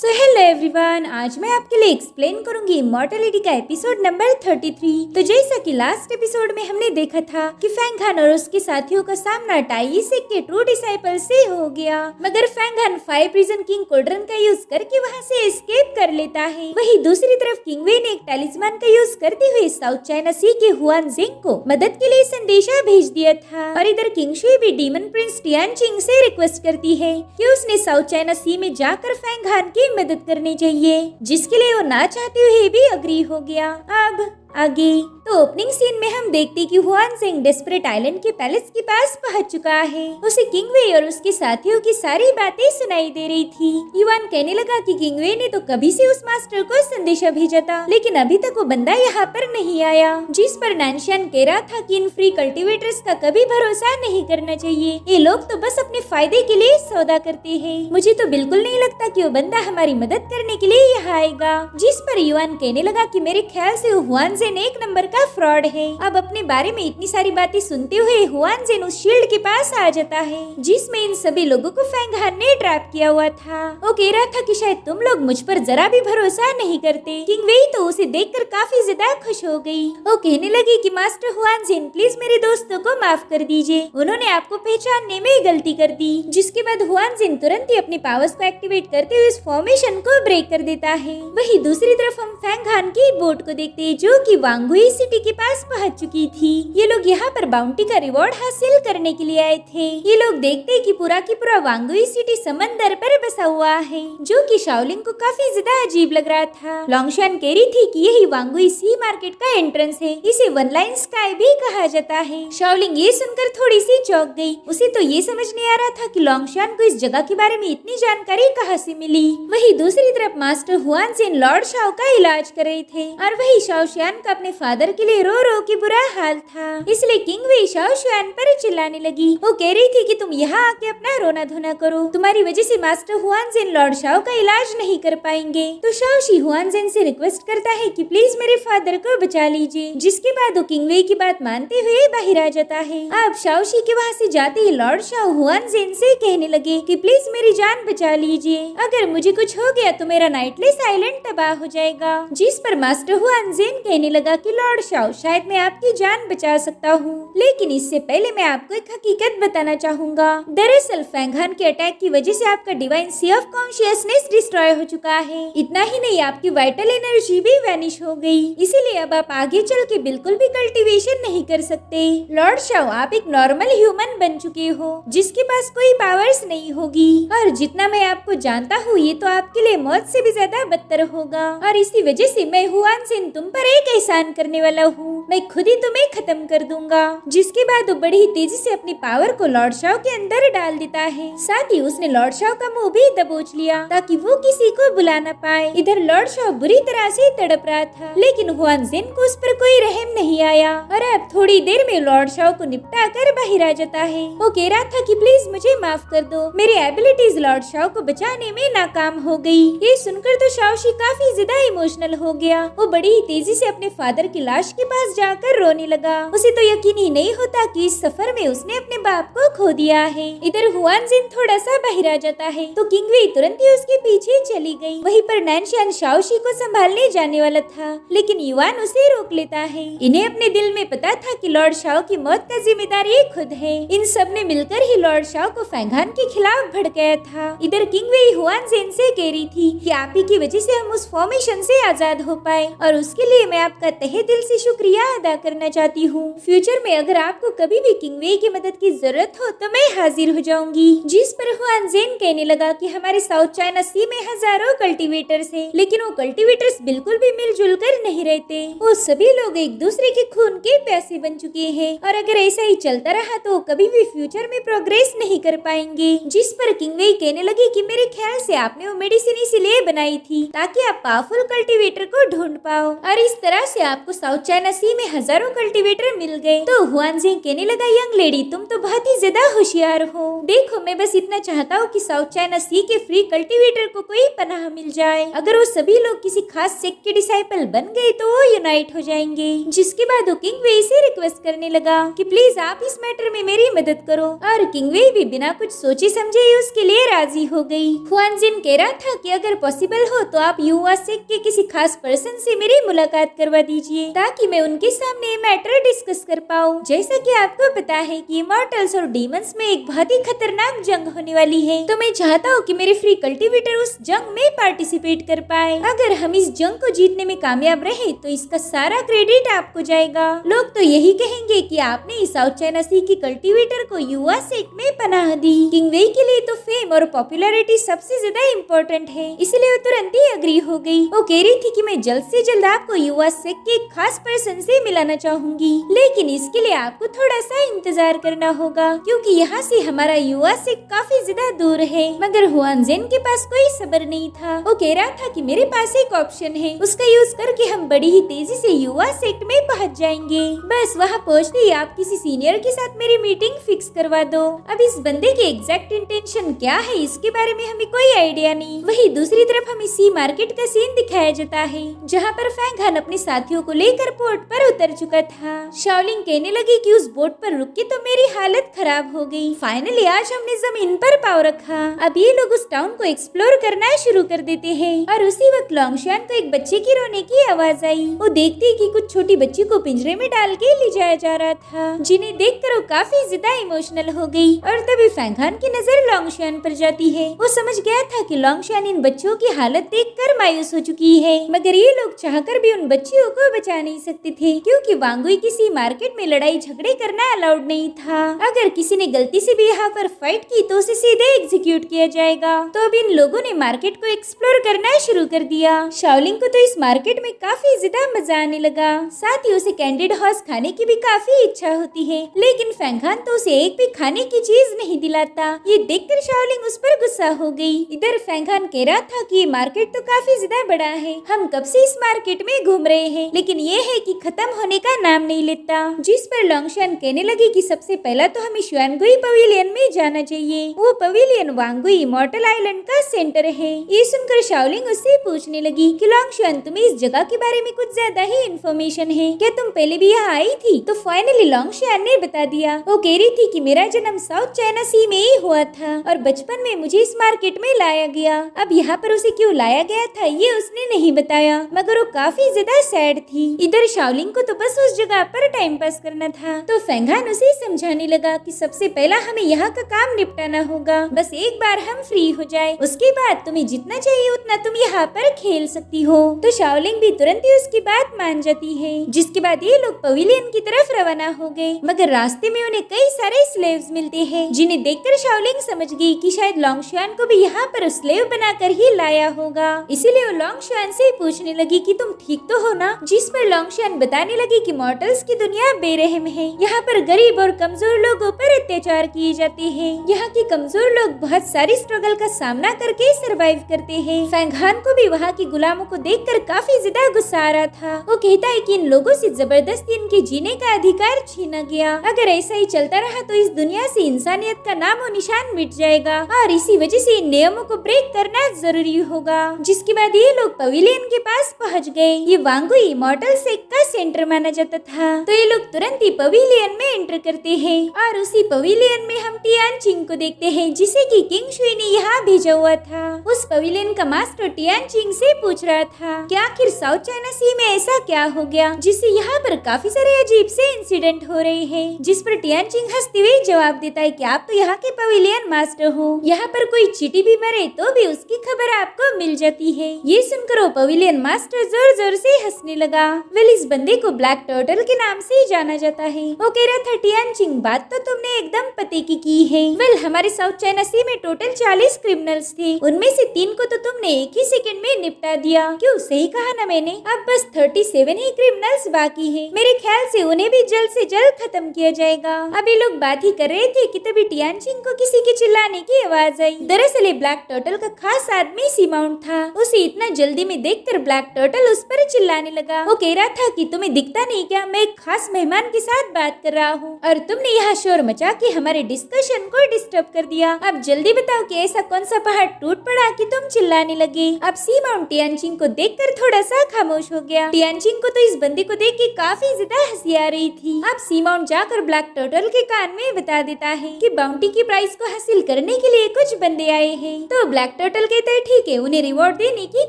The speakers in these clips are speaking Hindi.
सो हेलो एवरीवन, आज मैं आपके लिए एक्सप्लेन करूंगी इमॉर्टलिटी का एपिसोड नंबर 33। तो जैसा कि लास्ट एपिसोड में हमने देखा था कि फैंग हान और उसके साथियों का सामना टाई सेक के ट्रू डिसाइपल से हो गया, मगर फैंग हान 5 प्रिजन किंग कोल्ड्रन का यूज करके वहां से एस्केप कर लेता है। वहीं दूसरी तरफ किंग वे ने एक टैलिस्मान का यूज करते हुए साउथ चाइना सी के हुआन जेंग को मदद के लिए संदेशा भेज दिया था। और इधर किंग शुई भी डीमन प्रिंस टियान चिंग से रिक्वेस्ट करती है कि उसने साउथ चाइना सी में जाकर फैंग हान की मदद करनी चाहिए, जिसके लिए वो ना चाहते हुए भी अग्री हो गया। अब आगे तो ओपनिंग सीन में हम देखते कि हुआन जेंग डेस्परेट आइलैंड के पैलेस के पास पहुंच चुका है। उसे किंग वे और उसके साथियों की सारी बातें सुनाई दे रही थी। युआन कहने लगा कि किंग वे ने तो कभी से उस मास्टर को संदेशा भेजा था, लेकिन अभी तक वो बंदा यहाँ पर नहीं आया। जिस पर नानशियान कह रहा था कि इन फ्री कल्टीवेटर्स का कभी भरोसा नहीं करना चाहिए, ये लोग तो बस अपने फायदे के लिए सौदा करते हैं। मुझे तो बिल्कुल नहीं लगता कि वो बंदा हमारी मदद करने के लिए यहाँ आएगा। जिस पर युआन कहने लगा कि मेरे ख्याल से हुआन जेन एक नंबर का फ्रॉड है। अब अपने बारे में इतनी सारी बातें सुनते हुए हुआन जेन उस शील्ड के पास आ जाता है जिसमें इन सभी लोगों को फैंग हान ने ट्रैप किया हुआ था। वो कह रहा था कि शायद तुम लोग मुझ पर जरा भी भरोसा नहीं करते। किंग वेई तो उसे देखकर काफी ज्यादा खुश हो गई। वो कहने लगी कि मास्टर हुआन जेन, प्लीज मेरे दोस्तों को माफ कर दीजिए, उन्होंने आपको पहचानने में गलती कर दी। जिसके बाद हुआन जेन तुरंत ही अपने पावर्स को एक्टिवेट करते हुए इस फॉर्मेशन को ब्रेक कर देता है। वही दूसरी तरफ हम फैंग हान की बोट को देखते हैं जो कि वांगुई सिटी के पास पहुंच चुकी थी। ये लोग यहाँ पर बाउंटी का रिवॉर्ड हासिल करने के लिए आए थे। ये लोग देखते कि पूरा की पूरा वांगुई सिटी समंदर पर बसा हुआ है, जो कि शाओलिंग को काफी ज्यादा अजीब लग रहा था। लोंगशान कह रही थी कि यही वांगुई सी मार्केट का एंट्रेंस है, इसे वन लाइन स्काई भी कहा जाता है। शाओलिंग ये सुनकर थोड़ी सी चौंक गई। उसे तो ये समझ नहीं आ रहा था कि लोंगशान को इस जगह के बारे में इतनी जानकारी कहाँ से मिली। वही दूसरी तरफ मास्टर हुआन जेन लॉर्ड शाओ का इलाज कर रहे थे और वही शाओ शियान का अपने फादर के लिए रो रो के बुरा हाल था। इसलिए किंग वे शाओ शियान पर चिल्लाने लगी। वो कह रही थी कि तुम यहाँ आके अपना रोना धोना करो, तुम्हारी वजह से मास्टर हुआन जेन लॉर्ड शाओ का इलाज नहीं कर पाएंगे। तो शाओ शी हुआन जेन से रिक्वेस्ट करता है कि प्लीज मेरे फादर को बचा लीजिए। जिसके बाद वो किंग वे की बात मानते हुए बाहर आ जाता है। अब शाओ शी के वहाँ से जाते ही लॉर्ड शाओ हुआन जेन से कहने लगे कि प्लीज मेरी जान बचा लीजिए, अगर मुझे कुछ हो गया तो मेरा नाइटलेस आइलैंड तबाह हो जाएगा। जिस पर मास्टर हुआन जेन कहने लगा कि लॉर्ड शाओ, शायद मैं आपकी जान बचा सकता हूँ, लेकिन इससे पहले मैं आपको एक हकीकत बताना चाहूंगा। दरअसल फैंग हान के अटैक की वजह से आपका divine sea of consciousness destroy हो चुका है। इतना ही नहीं, आपकी वाइटल एनर्जी भी वैनिश हो गई, इसीलिए अब आप आगे चल के बिल्कुल भी कल्टीवेशन नहीं कर सकते। लॉर्ड शाओ, आप एक नॉर्मल ह्यूमन बन चुके हो जिसके पास कोई पावर्स नहीं होगी, और जितना मैं आपको जानता हूँ ये तो आपके लिए मौत से भी ज्यादा बदतर होगा। और इसी वजह से मैं हुआन जेन तुम पर एक एहसान करने वाला हूँ, मैं खुद ही तुम्हें खत्म कर दूंगा। जिसके बाद वो बड़ी ही तेजी से अपनी पावर को लॉर्ड शाओ के अंदर डाल देता है। साथ ही उसने लॉर्ड शाओ का मुंह भी दबोच लिया ताकि वो किसी को बुला ना पाए। इधर लॉर्ड शाओ बुरी तरह से तड़प रहा था, लेकिन हुआन जेन को उस पर कोई रहम नहीं आया और अब थोड़ी देर में लॉर्ड शाओ को निपटा कर बाहर आ जाता है। वो कह रहा था कि प्लीज मुझे माफ कर दो, मेरी एबिलिटीज लॉर्ड शाओ को बचाने में नाकाम हो गई। ये सुनकर तो शाओ शी काफी ज्यादा इमोशनल हो गया। वो बड़ी ही तेजी से अपने फादर की लाश के पास जाकर रोने लगा। उसे तो यकीन ही नहीं होता कि इस सफर में उसने अपने बाप को खो दिया है। इधर हुआन जेन थोड़ा सा बाहर आ जाता है तो किंग वे तुरंत ही उसके पीछे चली गई। वहीं पर नानशियान शाओ शी को संभालने जाने वाला था, लेकिन युआन उसे रोक लेता है। इन्हें अपने दिल में पता था कि लॉर्ड शाओ की मौत का जिम्मेदार ये खुद है। इन सब ने मिलकर ही लॉर्ड शाओ को फैंग हान के खिलाफ भड़काया था। इधर किंग वे हुआन जेन से कह रही थी कि आप ही की वजह से हम उस फॉर्मेशन से आजाद हो पाए, और उसके लिए मैं आपका तहे दिल से शुक्रिया अदा करना चाहती हूँ। फ्यूचर में अगर आपको कभी भी किंग वे की मदद की जरूरत हो तो मैं हाजिर हो जाऊंगी। जिस पर हुआन जेन कहने लगा कि हमारे साउथ चाइना सी में हजारों कल्टीवेटर्स हैं, लेकिन वो कल्टीवेटर्स बिल्कुल भी मिलजुल कर नहीं रहते। वो सभी लोग एक दूसरे के खून के प्यासे बन चुके हैं, और अगर ऐसा ही चलता रहा तो कभी भी फ्यूचर में प्रोग्रेस नहीं कर पाएंगे। जिस पर किंग वे कहने लगी कि मेरे ख्याल से आपने वो मेडिसिन इसीलिए बनाई थी ताकि आप पावरफुल कल्टीवेटर को ढूंढ पाओ, और इस तरह तरह से आपको साउथ चाइना सी में हजारों कल्टीवेटर मिल गए। तो हुआनजिंग कहने लगा, यंग लेडी तुम तो बहुत ही ज्यादा होशियार हो। देखो मैं बस इतना चाहता हूँ कि साउथ चाइना सी के फ्री कल्टीवेटर को कोई पनाह मिल जाए। अगर वो सभी लोग किसी खास सेक्ट के डिसाइपल बन गए तो वो यूनाइट हो जाएंगे। जिसके बाद वो किंग वेई से रिक्वेस्ट करने लगा कि प्लीज आप इस मैटर में मेरी मदद करो। और किंग वेई भी बिना कुछ सोचे समझे ही उसके लिए राजी हो गई। हुआनजिन कह रहा था कि अगर पॉसिबल हो तो आप युवा सेक्ट के किसी खास पर्सन से मेरी मुलाकात करवा दीजिए ताकि मैं उनके सामने ये मैटर डिस्कस कर पाऊँ। जैसा कि आपको पता है कि इमॉर्टल्स और डीमंस में एक बहुत ही खतरनाक जंग होने वाली है, तो मैं चाहता हूँ कि मेरे फ्री कल्टीवेटर उस जंग में पार्टिसिपेट कर पाए। अगर हम इस जंग को जीतने में कामयाब रहे तो इसका सारा क्रेडिट आपको जाएगा। लोग तो यही कहेंगे कि आपने इस साउथ चाइना सी की कल्टीवेटर को युवा सेक्ट में पनाह दी। किंग वेई के लिए तो फेम और पॉपुलैरिटी सबसे ज्यादा इम्पोर्टेंट है, इसलिए वो तुरंत ही अग्री हो गई। वो कह रही थी कि मैं जल्द से जल्द आपको युवा सेक्ट के एक खास पर्सन से मिलाना चाहूंगी, लेकिन इसके लिए आपको थोड़ा सा इंतजार करना होगा क्योंकि यहाँ से हमारा युवा सेक्ट काफी ज्यादा दूर है। मगर हुआनजिन के पास कोई सब्र नहीं था। वो कह रहा था कि मेरे पास एक ऑप्शन है, उसका यूज करके हम बड़ी ही तेजी से युवा सेक्ट में पहुँच जाएंगे। बस वहाँ पहुँचते ही आप किसी सीनियर के साथ मेरी मीटिंग फिक्स करवा दो। अब इस बंदे के एग्जैक्ट इंटेंशन क्या है इसके बारे में हमें कोई आइडिया नहीं। वही दूसरी तरफ हमें सी मार्केट का सीन दिखाया जाता है जहाँ पर फैंग हान अपने साथियों को लेकर पोर्ट पर उतर चुका था। शाओलिंग कहने लगी कि उस बोट पर रुक के तो मेरी हालत खराब हो गई। फाइनली आज हमने जमीन पर पाँव रखा। अब ये लोग उस टाउन को एक्सप्लोर करना शुरू कर देते हैं और उसी वक्त लोंगशान को एक बच्चे की रोने की आवाज आई। वो देखती कि कुछ छोटी बच्ची को पिंजरे में डाल के ले जाया जा रहा था, जिन्हें देखकर वो काफी ज्यादा इमोशनल हो गई। और तभी फैंग हान की नजर लोंगशान पर जाती है। वो समझ गया था कि लोंगशान इन बच्चों की हालत देखकर मायूस हो चुकी है, मगर ये लोग चाहकर भी उन बच्चियों को बचा नहीं सकते थे क्योंकि वांगुई किसी मार्केट में लड़ाई झगड़े करना अलाउड नहीं था। अगर किसी ने गलती से भी यहाँ पर फाइट की तो उसे सीधे एग्जीक्यूट किया जाएगा। तो अब इन लोगों ने मार्केट को एक्सप्लोर करना शुरू कर दिया। शाओलिंग को तो इस मार्केट में काफी ज्यादा मजा आने लगा, साथ ही उसे कैंडिड हॉर्स खाने की भी काफी इच्छा होती है, लेकिन फैंग हान तो उसे एक भी खाने की चीज नहीं दिलाता। ये देखकर शाओलिंग उस पर गुस्सा हो गई। इधर फैंग हान कह रहा था कि ये मार्केट तो काफी ज्यादा बड़ा है, हम कब से इस मार्केट में घूम रहे हैं, लेकिन ये है कि खत्म होने का नाम नहीं लेता। जिस पर लोंगशान कहने लगी कि सबसे पहला तो हमें शुआनगुई पवेलियन में जाना चाहिए। वो पवेलियन वांगुई इमॉर्टल आइलैंड का सेंटर है। ये सुनकर शाओलिंग उससे पूछने लगी कि लोंगशान तुम्हें इस जगह के बारे में कुछ ज्यादा ही इन्फॉर्मेशन है क्या, तुम पहले भी यहाँ आई थी? तो फाइनली लोंगशान ने बता दिया। वो कह रही थी कि मेरा जन्म साउथ चाइना सी में ही हुआ था और बचपन में मुझे इस मार्केट में लाया गया। अब यहाँ पर उसे क्यों लाया गया था ये उसने नहीं बताया, मगर वो काफी ज्यादा सैड थी। इधर शाओलिंग को तो बस उस जगह पर टाइम पास करना था, तो फैंग हान उसे समझाने लगा कि सबसे पहला हमें यहाँ का काम निपटाना होगा, बस एक बार हम फ्री हो जाए, उसके बाद तुम्हें जितना चाहिए उतना तुम यहाँ पर खेल सकती हो। तो शाओलिंग भी तुरंत ही उसकी बात मान जाती है। जिसके बाद ये लोग पवेलियन की तरफ रवाना हो गए, मगर रास्ते में उन्हें कई सारे स्लेव्स मिलते हैं, जिन्हें देखकर शाओलिंग समझ गई कि शायद लोंगशान को भी यहाँ पर स्लेव बनाकर ही लाया होगा। इसीलिए वो लोंगशान से पूछने लगी कि तुम ठीक तो हो ना? जिस पर लोंगशान बताने लगी कि मॉर्टल्स की दुनिया बेरहम है, यहाँ पर गरीब और कमजोर लोगों पर अत्याचार किए जाते हैं। यहाँ के कमजोर लोग बहुत सारी स्ट्रगल का सामना करके सरवाइव करते हैं। फैंग हान को भी वहाँ के गुलामों को देखकर काफी ज्यादा गुस्सा आ रहा था। वो कहता है कि इन लोगों से जबरदस्ती इनके जीने का अधिकार छीना गया। अगर ऐसा ही चलता रहा तो इस दुनिया से इंसानियत का नामो निशान मिट जाएगा और इसी वजह से इन नियमों को ब्रेक करना जरूरी होगा। जिसके बाद ये लोग पवेलियन के पास पहुँच गए। ये वांगुई इमॉर्टल सेक्ट का सेंटर माना जाता था, तो ये लोग तुरंत ही पवेलियन में एंटर करते हैं और उसी पवेलियन में हम टियान चिंग को देखते हैं, जिसे कि किंग शुई ने यहाँ भेजा हुआ था। उस पवेलियन का मास्टर टियान चिंग से पूछ रहा था कि आखिर साउथ चाइना सी में ऐसा क्या हो गया जिससे यहाँ पर काफी सारे अजीब से इंसिडेंट हो रहे हैं। जिस पर टियान चिंग हंसते हुए जवाब देता है कि आप तो यहाँ के पवेलियन मास्टर हो, यहाँ पर कोई चींटी भी मरे तो भी उसकी खबर आपको मिल जाती है। ये सुनकर वो पवेलियन मास्टर जोर जोर से हंसने लगा। वेल इस बंदे को ब्लैक टर्टल के नाम से ही जाना जाता है। वो कह रहा था टियान चिंग बात तो तुमने एकदम पते की है। वेल हमारे साउथ चाइना सी में टोटल 40 क्रिमिनल्स थे, उनमें से 3 को तो तुमने एक ही सेकंड में निपटा दिया। क्यों, सही कहा ना मैंने? अब बस 37 ही क्रिमिनल्स बाकी हैं। मेरे ख्याल से उन्हें भी जल्द से जल्द खत्म किया जाएगा। अब ये लोग बात ही कर रहे थे कि तभी टियान चिंग को किसी के चिल्लाने की आवाज आई। दरअसल ब्लैक टर्टल का खास आदमी सीमाउंट था। उसे इतना जल्दी में देखकर ब्लैक टर्टल उस पर चिल्लाने लगा। वो कह रहा था कि तुम्हें दिखता नहीं क्या, मैं एक खास मेहमान के साथ बात कर रहा हूँ और तुमने यहाँ शोर मचा के हमारे डिस्कशन को डिस्टर्ब कर दिया। अब जल्दी बताओ कि ऐसा कौन सा पहाड़ टूट पड़ा कि तुम चिल्लाने लगे। अब सी माउंट टियानचिंग को देखकर थोड़ा सा खामोश हो गया। टियानचिंग को तो इस बंदे को देख के काफी ज्यादा हंसी आ रही थी। अब सी माउंट जाकर ब्लैक टर्टल के कान में बता देता है कि बाउंटी की प्राइस को हासिल करने के लिए कुछ बंदे आए हैं। तो ब्लैक टर्टल कहता है ठीक है, उन्हें रिवॉर्ड देने की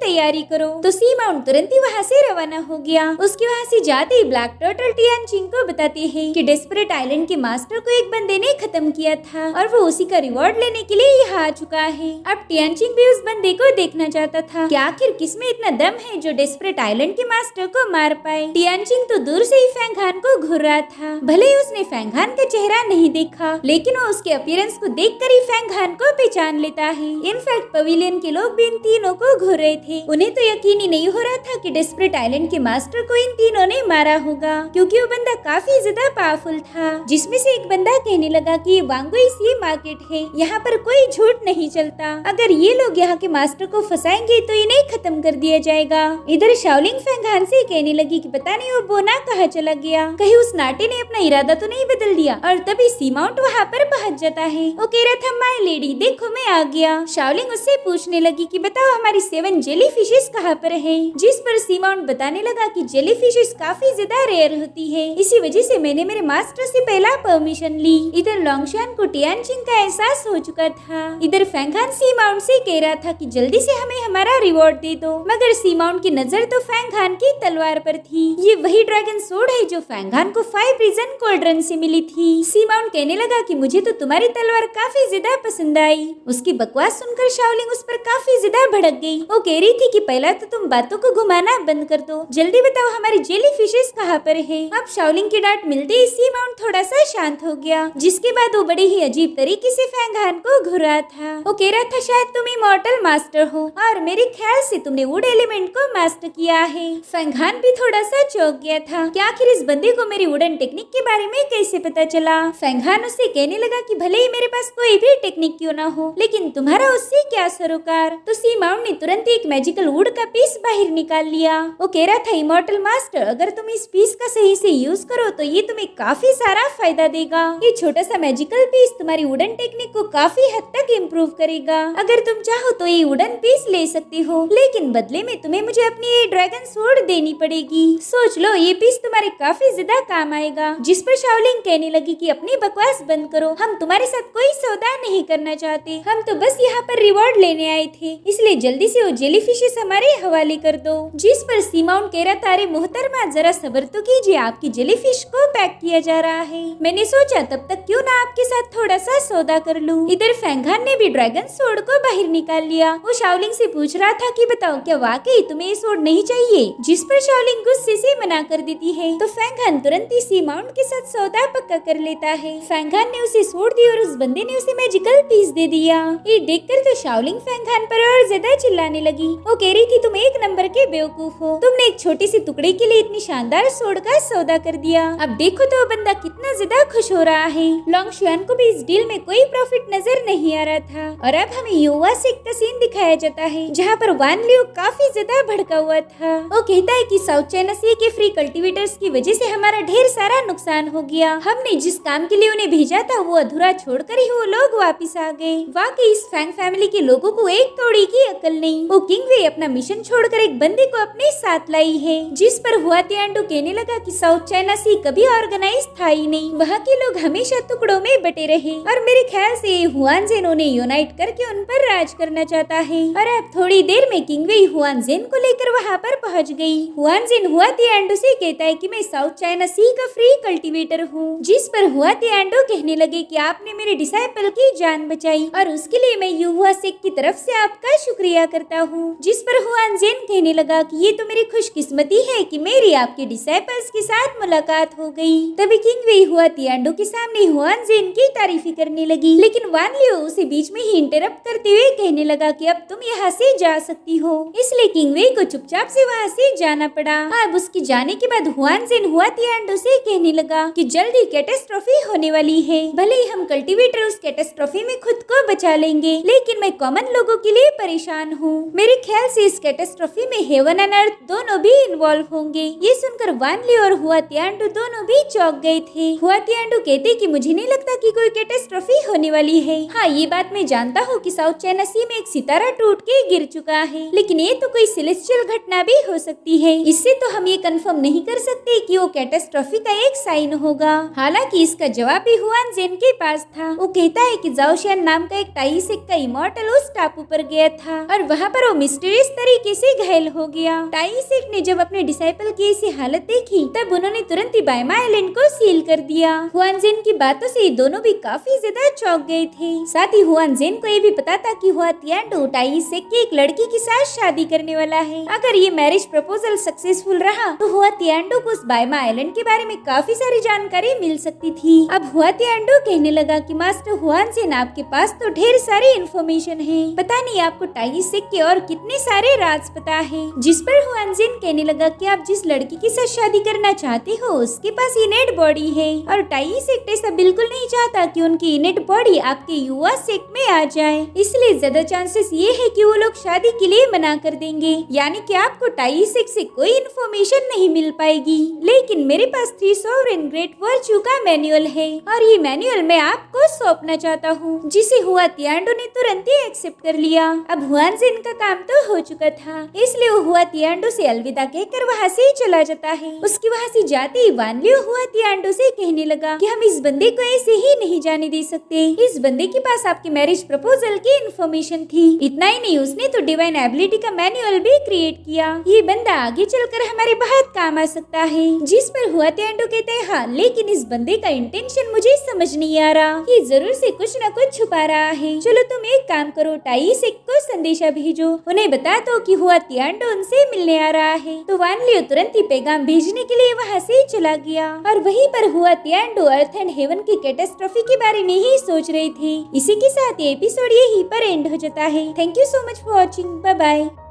तैयारी करो। तो सी माउंट तुरंत ही वहाँ से रवाना हो गया। उसके वहाँ से जाते ही ब्लैक टर्टल टियानचिंग को बताते हैं कि डेस्परेट आइलैंड के मास्टर को एक बंदे ने खत्म किया था और वो उसी का रिवॉर्ड लेने के लिए यहाँ आ चुका है। अब टियानचिंग भी उस बंदे को देखना चाहता था कि आखिर किसमें इतना दम है जो डेस्परेट आइलैंड के मास्टर को मार पाए। टियानचिंग तो दूर से ही फैंग हान को घूर रहा था। भले ही उसने फैंग हान का चेहरा नहीं देखा, लेकिन वो उसके अपीयरेंस को देखकर ही फैंग हान को पहचान लेता है। इनफैक्ट पवेलियन के लोग भी इन तीनों को घूर रहे थे। उन्हें तो यकीन ही नहीं हो रहा था कि डेस्परेट आइलैंड के मास्टर को इन तीनों ने मारा होगा, क्योंकि वो बंदा काफी ज्यादा पावरफुल था। जिसमें से एक बंदा कहने लगा कि ये वांगुई सी मार्केट है, यहाँ पर कोई झूठ नहीं चलता। अगर ये लोग यहाँ के मास्टर को फंसाएंगे तो इन्हें खत्म कर दिया जाएगा। इधर शाओलिंग फैंग हान से कहने लगी कि पता नहीं वो बोना कहाँ चला गया, कहीं उस नाटे ने अपना इरादा तो नहीं बदल दिया। और तभी सी माउंट वहाँ पर पहुँच जाता है। वो कह रहा था माय लेडी देखो मैं आ गया। शाओलिंग उससे पूछने लगी कि बताओ हमारी 7 जेली फिशेस कहाँ पर है। जिस पर सी माउंट बताने लगा कि जेली फिशेस काफी ज्यादा रेयर होती है, इसी वजह से मैंने मेरे मास्टर से पहला परमिशन ली। इधर लोंगशान को टियानचिंग का एहसास हो चुका था। इधर फैंग हान सी माउंट से कह रहा था कि जल्दी से हमें हमारा रिवॉर्ड दे दो, मगर सी माउंट की नजर तो फैंग हान की तलवार पर थी। ये वही ड्रैगन सोर्ड है जो फैंग हान को 5 रीजन कोल्ड्रन से मिली थी। सी माउंट कहने लगा कि मुझे तो तुम्हारी तलवार काफी ज्यादा पसंद आई। उसकी बकवास सुनकर शाओलिंग उस पर काफी ज्यादा भड़क गई। वो कह रही थी कि पहला तो तुम बातों को घुमाना बंद कर दो, जल्दी बताओ हमारी जेली फिशेस कहाँ पर है। अब शाओलिंग की डांट मिलते ही सी माउंट थोड़ा सा शांत हो गया, जिसके बाद वो बड़े ही अजीब तरीके से फैंग हान को घुरा था। वो कह रहा था शायद तुम इमॉर्टल मास्टर हो और मेरे ख्याल से तुमने वुड एलिमेंट को मास्टर किया है। फैंग हान भी थोड़ा सा चौंक गया था कि आखिर इस बंदे को मेरी वुडन टेक्निक के बारे में कैसे पता चला। फैंग हान उससे कहने लगा कि भले ही मेरे पास कोई भी टेक्निक क्यों ना हो, लेकिन तुम्हारा उससे क्या सरोकार। तो सी माउंट ने तुरंत एक मैजिकल वुड का पीस बाहर निकाल लिया। वो कह रहा था इमॉर्टल मास्टर अगर तुम इस पीस का सही से यूज करो तो ये तुम्हें काफी सारा फायदा देगा। ये छोटा सा मैजिकल पीस तुम्हारी वुडन टेक्निक को काफी हद तक इम्प्रूव करेगा। अगर तुम चाहो तो ये वुडन पीस ले सकती हो, लेकिन बदले में तुम्हें मुझे अपनी ये ड्रैगन सोर्ड देनी पड़ेगी। सोच लो ये पीस तुम्हारे काफी ज्यादा काम आएगा। जिस पर शाओलिंग कहने लगी कि अपनी बकवास बंद करो, हम तुम्हारे साथ कोई सौदा नहीं करना चाहते, हम तो बस यहाँ पर रिवॉर्ड लेने आए थे, इसलिए जल्दी से वो जेली फिशेस हमारे हवाले कर दो। जिस पर सी माउंट कह रहा था अरे मोहतरमा जरा सब्र तो कीजिए, आपकी जेली फिश को पैक किया जा रहा है। मैंने सोचा तब तक क्यों ना आपके साथ थोड़ा सा सौदा कर लूं। इधर फैंग हान ने भी ड्रैगन सोर्ड को बाहर निकाल लिया। वो शाओलिंग से पूछ रहा था कि बताओ क्या वाकई तुम्हें ये सोर्ड नहीं चाहिए, जिस पर शाओलिंग गुस्से से मना कर देती है। तो फैंग हान तुरंत ही सी माउंट के साथ सौदा पक्का कर लेता है। फैंग हान ने उसे सोर्ड दी और उस बंदे ने उसे मैजिकल पीस दे दिया। ये देखकर तो शाओलिंग फैंग हान पर और ज्यादा चिल्लाने लगी। वो कह रही थी तुम एक नंबर के बेवकूफ हो, तुमने एक छोटे से टुकड़े के लिए इतनी शानदार सोर्ड का सौदा कर दिया। अब देखो तो वो बंदा कितना ज्यादा खुश हो रहा है। लोंगशुआन को भी इस डील में कोई प्रॉफिट नजर नहीं आ रहा था। और अब हमें युवा सेक का सीन दिखाया जाता है, जहाँ पर वान लियो काफी ज्यादा भड़का हुआ था। वो कहता है कि साउथ चाइना सी के फ्री कल्टीवेटर्स की वजह से हमारा ढेर सारा नुकसान हो गया। हमने जिस काम के लिए उन्हें भेजा था वो अधूरा छोड़कर ही वो लोग वापिस आ गए। वाकई इस फैंग फैमिली के लोगों को एक तोड़ी की अकल नहीं। वो किंग वे अपना मिशन छोड़कर एक बंदे को अपने साथ लाई है। जिस पर हुआ तियांडो कहने लगा कि साउथ चाइना सी कभी ऑर्गेनाइज था ही नहीं, वहाँ के लोग हमेशा टुकड़ों में बटे रहे और मेरे ख्याल से हुआन जेन उन्हें यूनाइट करके उन पर राज करना चाहता है। और अब थोड़ी देर में किंग वे हुआन जेन को लेकर वहाँ पर पहुँच गई। हुआन जेन हुआ तियांडो से कहता है कि मैं साउथ चाइना सी का फ्री कल्टीवेटर हूँ। जिस पर हुआ तियांडो कहने लगे कि आपने मेरे डिसाइपल की जान बचाई और उसके लिए मैं युवा सेक की तरफ से आपका शुक्रिया करता हूँ। जिस पर हुआन जेन कहने लगा कि ये तो मेरी खुशकिस्मती है कि मेरी आपके डिसाइपल्स के साथ मुलाकात हो गई। तभी किंग वे हुआ तियांडो के सामने हुआन जेन की तारीफी करने लगी, लेकिन वान लियो उसे बीच में ही इंटरप्ट करते हुए कहने लगा कि अब तुम यहाँ से जा सकती हो। इसलिए किंग वे को चुपचाप से वहाँ से जाना पड़ा। अब उसके जाने के बाद हुआन जेन हुआ तियांडो से कहने लगा कि जल्दी कैटेस्ट्रॉफी होने वाली है। भले ही हम कल्टीवेटर उस कैटेस्ट्रॉफी में खुद को बचा लेंगे, लेकिन मैं कॉमन लोगों के लिए परेशान हूँ। मेरे ख्याल से इस कैटेस्ट्रॉफी में हेवन एंड अर्थ दोनों दोनों भी इन्वॉल्व होंगे। ये सुनकर वान ली और हुआ तियांडू दोनों भी चौंक गए थे। हुआ तियांडू कहते कि मुझे नहीं लगता कि कोई कैटास्ट्रॉफी होने वाली है। हाँ, ये बात मैं जानता हूँ कि साउथ चाइना सी में एक सितारा टूट के गिर चुका है, लेकिन ये तो कोई सेलेस्टियल घटना भी हो सकती है। इससे तो हम ये कंफर्म नहीं कर सकते कि वो कैटास्ट्रॉफी का एक साइन होगा। हालांकि इसका जवाब भी हुआन जेन के पास था। वो कहता है कि जाओशियान नाम का एक टाइसेक का इमॉर्टल उस टापू पर गया था और वहाँ पर वो मिस्टीरियस तरीके से घायल हो गया। टाइसेक ने जब अपने डिसाइपल की ऐसी हालत देखी तब उन्होंने तुरंत ही बायमा आइलैंड को सील कर दिया। हुआन जेन की बातों से दोनों भी काफी ज्यादा चौंक गए थे। साथ ही हुआन जेन को ये भी पता था कि हुआ तियांडू टाइसेक की एक लड़की के साथ शादी करने वाला है। अगर ये मैरिज प्रपोजल सक्सेसफुल रहा तो हुआ तियांडू को उस बायमा आइलैंड के बारे में काफी सारी जानकारी मिल सकती थी। अब हुआ तियांडू कहने लगा कि मास्टर हुआन जेन, आपके पास तो ढेर सारी इन्फॉर्मेशन है, पता नहीं आपको टाइसेक के और कितने सारे राज पता है। जिस पर हुआन जेन कहने लगा कि आप जिस लड़की के साथ शादी करना चाहते हो उसके पास इनेट बॉडी है और टाइसेक ऐसा बिल्कुल नहीं चाहता कि उनकी इनेट बॉडी आपके युवा सेक्ट में आ जाए, इसलिए ज्यादा चांसेस ये है कि वो लोग शादी के लिए मना कर देंगे, यानी कि आपको टाइसेक से कोई इन्फॉर्मेशन नहीं मिल पाएगी। लेकिन मेरे पास 3 सॉवरेन ग्रेट वर्च्यू का मैनुअल है और ये मैनुअल मैं आपको सौंपना चाहता हूँ, जिसे हुआ तियांडू ने तुरंत ही एक्सेप्ट कर लिया। अब हुआन जेन का काम तो हो चुका था, इसलिए वो हुआ तियांडू से अलविदा कहकर वहाँ से चला जाता है। उसके वहाँ से जाते ही वान लियो हुआ तियांडू से कहने लगा कि हम इस बंदे को ऐसे ही नहीं जाने दे सकते। इस बंदे के पास आपके मैरिज प्रपोजल की इन्फॉर्मेशन थी। इतना ही नहीं, उसने तो डिवाइन एबिलिटी का मैनुअल भी क्रिएट किया। ये बंदा आगे चलकर हमारे बहुत काम आ सकता है। जिस पर हुआ तियांडू कहते हैं, हाँ, लेकिन इस बंदे का इंटेंशन मुझे समझ नहीं आ रहा। ये जरूर से कुछ न कुछ छुपा रहा है। चलो तुम एक काम करो, टाइसेक को संदेशा भेजो, उन्हें बता दो कि हुआ तियांडू उनसे मिलने आ रहा है। तो वान लियो तुरंत ही पैगाम भेजने के लिए वहाँ से चला गया और वहीं पर हुआ तियांडू अर्थ एंड हेवन की कैटास्ट्रॉफी के बारे में ही सोच रहे थे। इसी के साथ ये एपिसोड यहीं पर एंड हो जाता है। Thank you so much for watching. Bye bye.